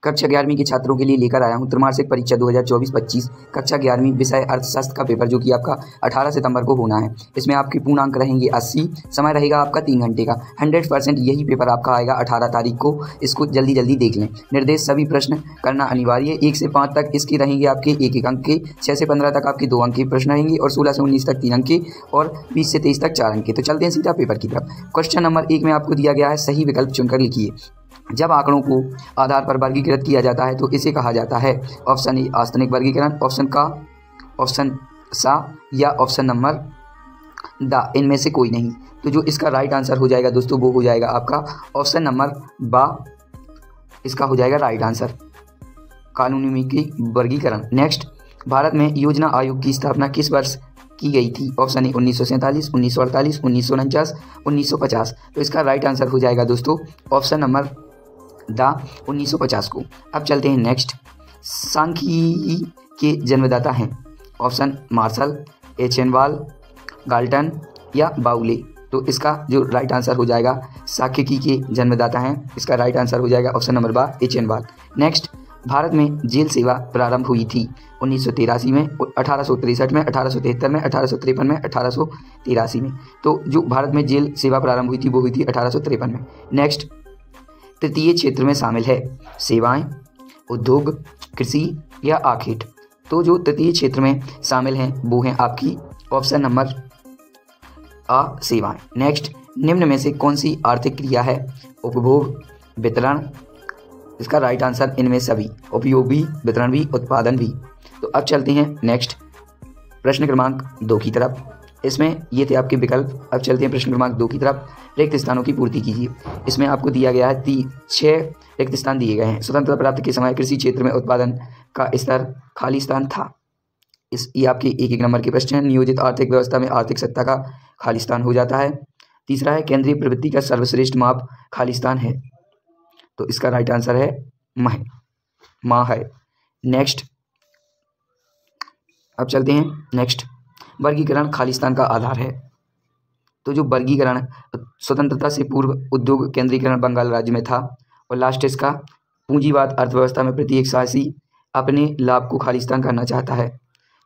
कक्षा 11वीं के छात्रों के लिए लेकर आया हूं त्रैमासिक परीक्षा 2024-25 कक्षा 11वीं विषय अर्थशास्त्र का पेपर, जो कि आपका 18 सितंबर को होना है। इसमें आपके पूर्णांक रहेंगे 80, समय रहेगा आपका 3 घंटे का। 100% यही पेपर आपका आएगा 18 तारीख को। इसको जल्दी जल्दी देख लें। निर्देश सभी प्रश्न करना अनिवार्य। 1 से 5 तक इसके रहेंगे आपके 1-1 अंक के, 6 से 15 तक आपके 2 अंक के प्रश्न रहेंगे और 16 से 19 तक 3 अंक के और 20 से 23 तक 4 अंक के। तो चलते हैं सीधा पेपर की तरफ। क्वेश्चन नंबर 1 में आपको दिया गया है, सही विकल्प चुनकर लिखिए। जब आंकड़ों को आधार पर वर्गीकृत किया जाता है तो इसे कहा जाता है। ऑप्शन ए आस्थनिक वर्गीकरण, ऑप्शन का, ऑप्शन सा या ऑप्शन नंबर द, इनमें से कोई नहीं। तो जो इसका राइट आंसर हो जाएगा दोस्तों वो हो जाएगा आपका ऑप्शन नंबर बा, इसका हो जाएगा राइट आंसर, कानूनी की वर्गीकरण। नेक्स्ट, भारत में योजना आयोग की स्थापना किस वर्ष की गई थी? Option A 1947, 1948, 1949, 1950। तो इसका राइट आंसर हो जाएगा दोस्तों ऑप्शन नंबर द, 1950 को। अब चलते हैं नेक्स्ट, सांख्यिकी के जन्मदाता हैं। ऑप्शन मार्शल, एचेनवाल, गाल्टन या बाउले। तो इसका जो राइट आंसर हो जाएगा, सांख्यिकी के जन्मदाता हैं, इसका राइट आंसर हो जाएगा ऑप्शन नंबर बा, एचेनवाल। नेक्स्ट, भारत में जेल सेवा प्रारंभ हुई थी 1983 में, 1863 में, 1873 में, 1853 में, 1883 में। तो जो भारत में जेल सेवा प्रारंभ हुई थी वो हुई थी 1853 में। नेक्स्ट, तृतीय क्षेत्र में शामिल है सेवाएं, उद्योग, कृषि या आखेट। तो जो तृतीय क्षेत्र में शामिल हैं वो हैं आपकी ऑप्शन नंबर आ, सेवाएं। नेक्स्ट, निम्न में से कौन सी आर्थिक क्रिया है? उपभोग, वितरण। इसका राइट आंसर इनमें सभी, उपयोग भी, वितरण भी, उत्पादन भी। तो अब चलते हैं नेक्स्ट प्रश्न क्रमांक 2 की तरफ। इसमें ये थे आपके विकल्प। अब चलते हैं प्रश्न क्रमांक 2 की तरफ। रिक्त स्थानों की पूर्ति कीजिए। इसमें आपको दिया गया है 6 रिक्त स्थान दिए गए हैं। स्वतंत्रता प्राप्ति के समय कृषि क्षेत्र में उत्पादन का स्तर खाली स्थान था। ये आपके 1-1 नंबर के प्रश्न हैं। नियोजित आर्थिक व्यवस्था में आर्थिक सत्ता का खाली स्थान हो जाता है। तीसरा है, केंद्रीय प्रवृत्ति का सर्वश्रेष्ठ माप खाली स्थान है। तो इसका राइट आंसर है माँ है। नेक्स्ट, अब चलते हैं नेक्स्ट, वर्गीकरण खालिस्तान का आधार है। तो जो वर्गीकरण स्वतंत्रता से पूर्व उद्योग केंद्रीकरण बंगाल राज्य में था। और लास्ट इसका, पूंजीवाद अर्थव्यवस्था में प्रत्येक शासी अपने लाभ को खालिस्तान करना चाहता है।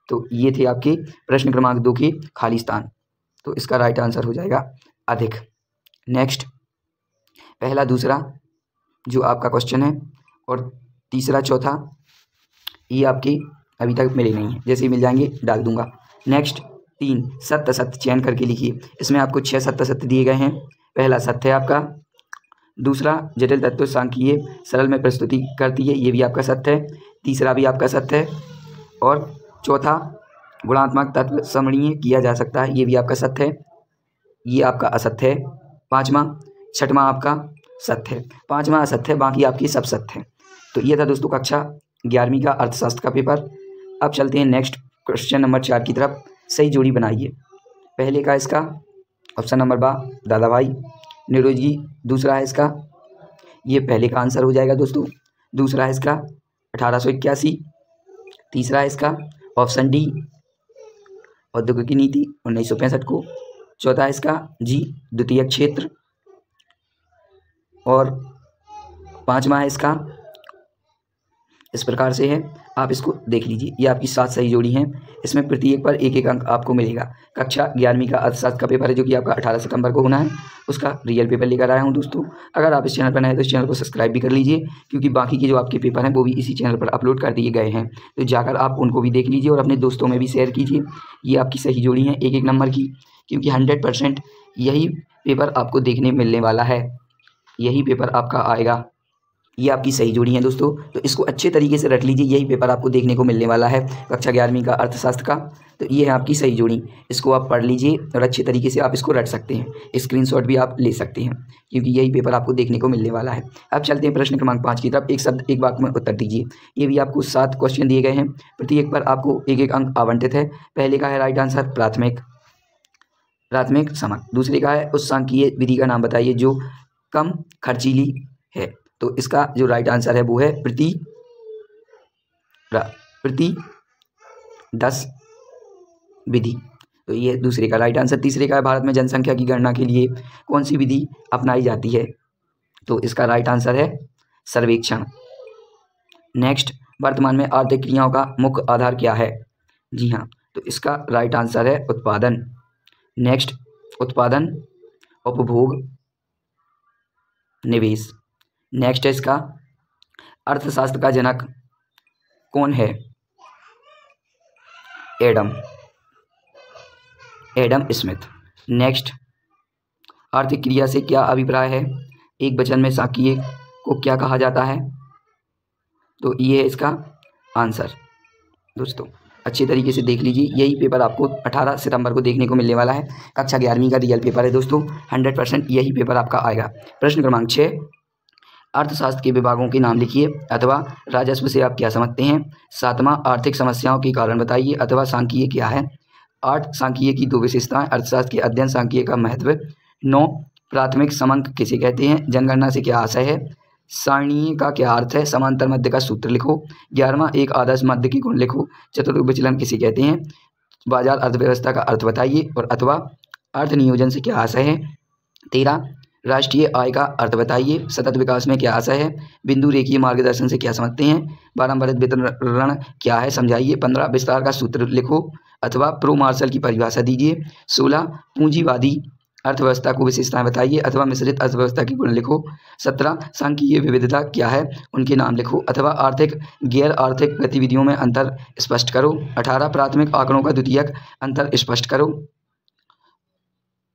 तो ये थे आपके प्रश्न क्रमांक 2 के खालिस्तान। तो इसका राइट आंसर हो जाएगा अधिक। नेक्स्ट, पहला दूसरा जो आपका क्वेश्चन है और तीसरा चौथा ये आपके अभी तक मिले नहीं हैं, जैसे ही मिल जाएंगे डाल दूंगा। नेक्स्ट, 3 सत्य सत्य चयन करके लिखिए। इसमें आपको 6 सत्य सत्य दिए गए हैं। पहला सत्य है आपका, दूसरा जटिल तत्व सांख्यिकीय सरल में प्रस्तुति करती है, ये भी आपका सत्य है। तीसरा भी आपका सत्य है। और चौथा, गुणात्मक तत्व समरणीय किया जा सकता है, ये भी आपका सत्य है, ये आपका असत्य है। छठवां आपका सत्य है, 5वां असत्य है, बाकी आपकी सब सत्य है। तो ये था दोस्तों कक्षा 11वीं का अर्थशास्त्र का पेपर। अब चलते हैं नेक्स्ट क्वेश्चन नंबर 4 की तरफ। सही जोड़ी बनाइए। पहले का इसका ऑप्शन नंबर बा, दादा भाई निरोजी। दूसरा है इसका, ये पहले का आंसर हो जाएगा दोस्तों। दूसरा है इसका 1881। तीसरा है इसका ऑप्शन डी, औद्योगिक नीति 1965 को। चौथा है इसका जी, द्वितीय क्षेत्र। और 5वां है इसका, इस प्रकार से है, आप इसको देख लीजिए। ये आपकी 7 सही जोड़ी हैं। इसमें प्रत्येक पर 1-1 अंक आपको मिलेगा। कक्षा 11वीं का अर्थशास्त्र का पेपर है जो कि आपका 18 सितंबर को होना है, उसका रियल पेपर लेकर आया हूं दोस्तों। अगर आप इस चैनल पर नए हैं तो इस चैनल को सब्सक्राइब भी कर लीजिए, क्योंकि बाकी के जो आपके पेपर हैं वो भी इसी चैनल पर अपलोड कर दिए गए हैं। तो जाकर आप उनको भी देख लीजिए और अपने दोस्तों में भी शेयर कीजिए। ये आपकी सही जोड़ी हैं 1-1 नंबर की, क्योंकि 100% यही पेपर आपको देखने मिलने वाला है, यही पेपर आपका आएगा। ये आपकी सही जोड़ी है दोस्तों, तो इसको अच्छे तरीके से रख लीजिए, यही पेपर आपको देखने को मिलने वाला है कक्षा 11वीं का अर्थशास्त्र का। तो ये है आपकी सही जोड़ी, इसको आप पढ़ लीजिए और अच्छे तरीके से आप इसको रट सकते हैं। स्क्रीनशॉट भी आप ले सकते हैं, क्योंकि यही पेपर आपको देखने को मिलने वाला है। अब चलते हैं प्रश्न क्रमांक 5 की तरफ। एक शब्द एक वाक्य में उत्तर दीजिए। ये भी आपको 7 क्वेश्चन दिए गए हैं, प्रत्येक पर आपको 1-1 अंक आवंटित है। पहले का है राइट आंसर प्राथमिक समक। दूसरे का है उस सांख्यिकीय विधि का नाम बताइए जो कम खर्चीली है। तो इसका जो राइट आंसर है वो है प्रति 10 विधि। तो ये दूसरे का राइट आंसर। तीसरे का है भारत में जनसंख्या की गणना के लिए कौन सी विधि अपनाई जाती है। तो इसका राइट आंसर है सर्वेक्षण। नेक्स्ट, वर्तमान में आर्थिक क्रियाओं का मुख्य आधार क्या है? जी हाँ, तो इसका राइट आंसर है उत्पादन। नेक्स्ट, उत्पादन, उपभोग, निवेश। नेक्स्ट है इसका, अर्थशास्त्र का जनक कौन है? Adam Smith. नेक्स्ट, आर्थिक क्रिया से क्या अभिप्राय है? एक वचन में सांख्यिकी को क्या कहा जाता है? तो ये है इसका आंसर। दोस्तों अच्छे तरीके से देख लीजिए, यही पेपर आपको 18 सितंबर को देखने को मिलने वाला है। कक्षा 11वीं का रियल पेपर है दोस्तों, 100% यही पेपर आपका आएगा। प्रश्न क्रमांक 6, अर्थशास्त्र के विभागों के नाम लिखिए अथवा राजस्व से आप क्या समझते हैं। 7वां, आर्थिक समस्याओं के कारण बताइए अथवा सांख्यिकी क्या है। 8, सांख्यिकी की 2 विशेषताएं, अर्थशास्त्र के अध्ययन, सांख्यिकी का महत्व। 9, प्राथमिक समांक किसे कहते हैं। जनगणना से क्या आशय है। सारणीय का क्या अर्थ है। समांतर मध्य का सूत्र लिखो। 11वां, एक आदर्श मध्य के गुण लिखो। चतुर्भुज विचलन किसे कहते हैं। बाजार अर्थव्यवस्था का अर्थ बताइए और अथवा अर्थ नियोजन से क्या आशय है। 13, राष्ट्रीय आय का अर्थ बताइए। सतत विकास में क्या आशय है। बिंदु रेखीय मार्गदर्शन से क्या समझते हैं। 12, वितरण वितरण क्या है समझाइए। 15, विस्तार का सूत्र लिखो अथवा प्रो मार्शल की परिभाषा दीजिए। 16, पूंजीवादी अर्थव्यवस्था को विशेषताएं बताइए अथवा मिश्रित अर्थव्यवस्था के गुण लिखो। 17, सांख्यिकीय विविधता क्या है, उनके नाम लिखो अथवा आर्थिक गैर आर्थिक गतिविधियों में अंतर स्पष्ट करो। 18, प्राथमिक आंकड़ों का द्वितीयक अंतर स्पष्ट करो।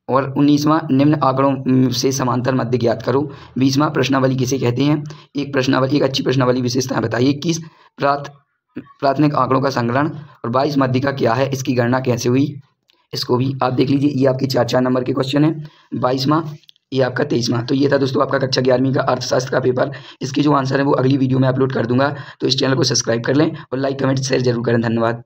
और 19वां, निम्न आंकड़ों से समांतर मध्य ज्ञात करो। 20वां, प्रश्नावली किसे कहते हैं। एक अच्छी प्रश्नावली विशेषताएं बताइए। 21, प्राथमिक आंकड़ों का संग्रहण। और 22, मध्यिका क्या है, इसकी गणना कैसे हुई। इसको भी आप देख लीजिए, ये आपके 4 नंबर के क्वेश्चन है। 22वां, ये आपका 23वां। तो ये था दोस्तों आपका कक्षा 11वीं का अर्थशास्त्र का पेपर। इसके जो आंसर है वो अगली वीडियो में अपलोड कर दूंगा, तो इस चैनल को सब्सक्राइब कर लें और लाइक कमेंट शेयर जरूर करें। धन्यवाद।